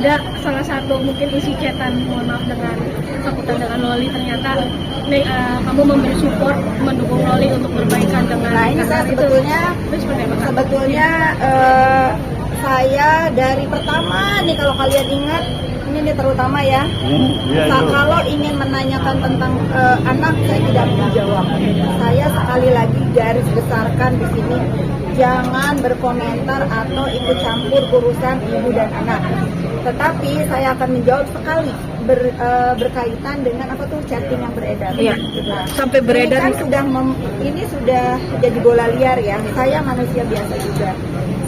ada salah satu mungkin isi chatan, mohon maaf dengan sambutan dengan Loli, ternyata kamu memberi support, mendukung Loli untuk berbaikan dengan. Nah ini saya sebetulnya saya dari pertama nih, kalau kalian ingat ini terutama ya, kalau ingin menanyakan tentang anak, saya tidak menjawab. Saya sekali lagi garis besarkan di sini, jangan berkomentar atau ikut campur urusan ibu dan anak. Tetapi saya akan menjawab sekali berkaitan dengan apa tuh chatting yang beredar. Iya. Nah, Sampai beredar ini kan ini sudah jadi bola liar ya. Saya manusia biasa juga.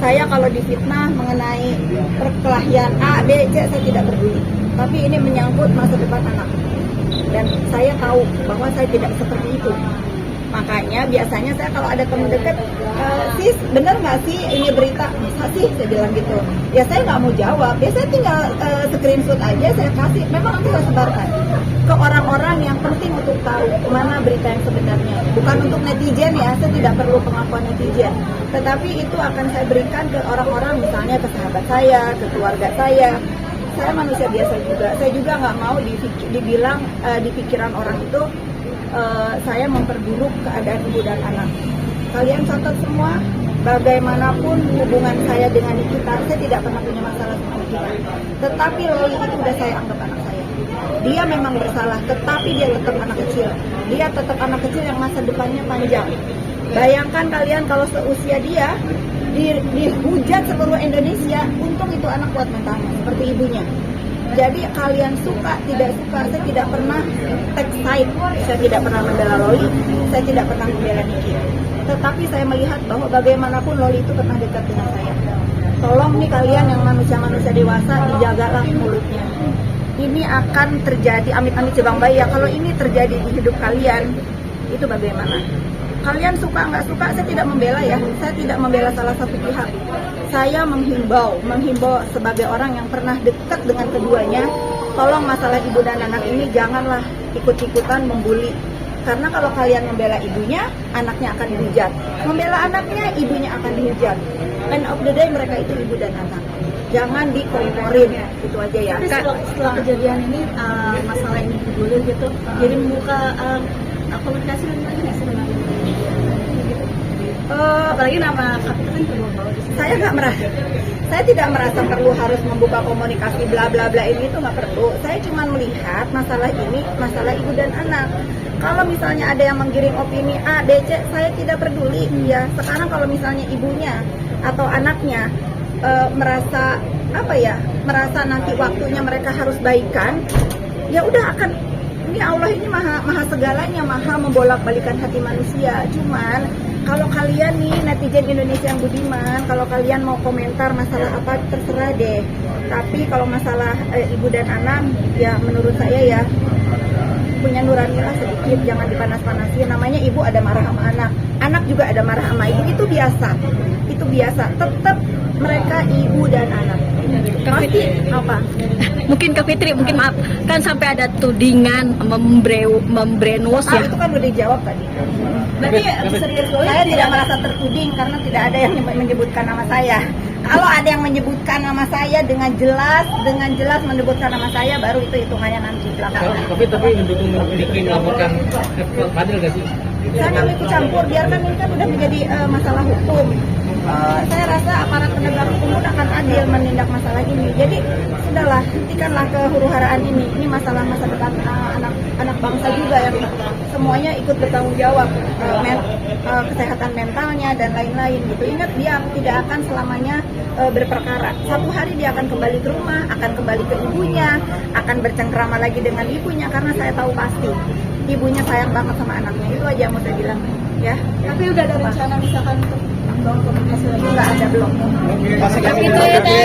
Saya kalau difitnah mengenai perkelahian A, B, C, saya tidak peduli. Tapi ini menyangkut masa depan anak. Dan saya tahu bahwa saya tidak seperti itu. Makanya biasanya saya kalau ada teman dekat, sis bener nggak sih ini berita? Masa sih saya bilang gitu. Ya saya nggak mau jawab. Ya saya tinggal screenshot aja, saya kasih. Memang nanti saya sebarkan ke orang-orang yang penting untuk tahu mana berita yang sebenarnya. Bukan untuk netizen ya, saya tidak perlu pengakuan netizen. Tetapi itu akan saya berikan ke orang-orang, misalnya ke sahabat saya, ke keluarga saya. Saya manusia biasa juga. Saya juga nggak mau dibilang di pikiran orang itu saya memperburuk keadaan ibu dan anak. Kalian catat semua, bagaimanapun hubungan saya dengan Nikita, saya tidak pernah punya masalah sama Nikita. Tetapi Loli itu udah saya anggap anak saya. Dia memang bersalah, tetapi dia tetap anak kecil. Dia tetap anak kecil yang masa depannya panjang. Bayangkan kalian kalau seusia dia, dihujat seluruh Indonesia, untung itu anak kuat mentalnya, seperti ibunya. Jadi kalian suka, tidak suka, saya tidak pernah take side, saya tidak pernah membela Loli, saya tidak pernah membela Niki. Tetapi saya melihat bahwa bagaimanapun Loli itu pernah dekat dengan saya. Tolong nih kalian yang manusia-manusia dewasa, dijagalah mulutnya. Ini akan terjadi, amit-amit cebang bayi ya, kalau ini terjadi di hidup kalian, itu bagaimana? Kalian suka nggak suka, saya tidak membela ya, saya tidak membela salah satu pihak. Saya menghimbau sebagai orang yang pernah dekat dengan keduanya, tolong masalah ibu dan anak ini janganlah ikut-ikutan membuli. Karena kalau kalian membela ibunya, anaknya akan dihujat. Membela anaknya, ibunya akan dihujat. End of the day mereka itu ibu dan anak. Jangan dikomporin, itu aja ya. Tapi setelah kejadian ini, masalah ini digulir gitu, jadi membuka komunikasi dengan sebenarnya. Apalagi nama Kapita kan terbawa di sini. Saya nggak merasa, saya tidak merasa perlu harus membuka komunikasi bla bla bla ini, itu nggak perlu. Saya cuma melihat masalah ini, masalah ibu dan anak. Kalau misalnya ada yang menggiring opini A, B, C, saya tidak peduli. Ya sekarang kalau misalnya ibunya atau anaknya merasa apa ya, merasa nanti waktunya mereka harus baikan, ya udah akan. Ini Allah ini maha segalanya, maha membolak-balikan hati manusia. Cuman kalau kalian nih netizen Indonesia yang budiman, kalau kalian mau komentar masalah apa terserah deh. Tapi kalau masalah ibu dan anak, ya menurut saya ya punya nuranilah sedikit, jangan dipanas-panasin. Namanya ibu ada marah sama anak, anak juga ada marah sama ibu, itu biasa. Itu biasa. Tetap mereka ibu dan anak. Pasti apa? Mungkin Kak Fitri, mungkin maaf, kan sampai ada tudingan membrainwash ya. Itu kan udah dijawab tadi. Berarti serius, saya tidak merasa tertuding karena tidak ada yang menyebutkan nama saya. Kalau ada yang menyebutkan nama saya dengan jelas menyebutkan nama saya, baru itu hitungannya nanti belakangan. Tapi mendukung Niki melaporkan Fadil nggak sih? Saya nggak mau ikut campur, biarkan ini kan udah menjadi masalah hukum. Saya rasa aparat penegak hukum akan adil menindak masalah ini. Jadi sudahlah, hentikanlah kehuru-haraan ini. Ini masalah masa depan anak bangsa juga yang semuanya ikut bertanggung jawab, kesehatan mentalnya dan lain-lain gitu. Ingat, dia tidak akan selamanya berperkara. Satu hari dia akan kembali ke rumah, akan kembali ke ibunya, akan bercengkrama lagi dengan ibunya, karena saya tahu pasti ibunya sayang banget sama anaknya. Itu aja yang mau saya bilang ya. Tapi udah ada rencana misalkan untuk membangun komunikasi lagi? Nggak ada, belum. Oke.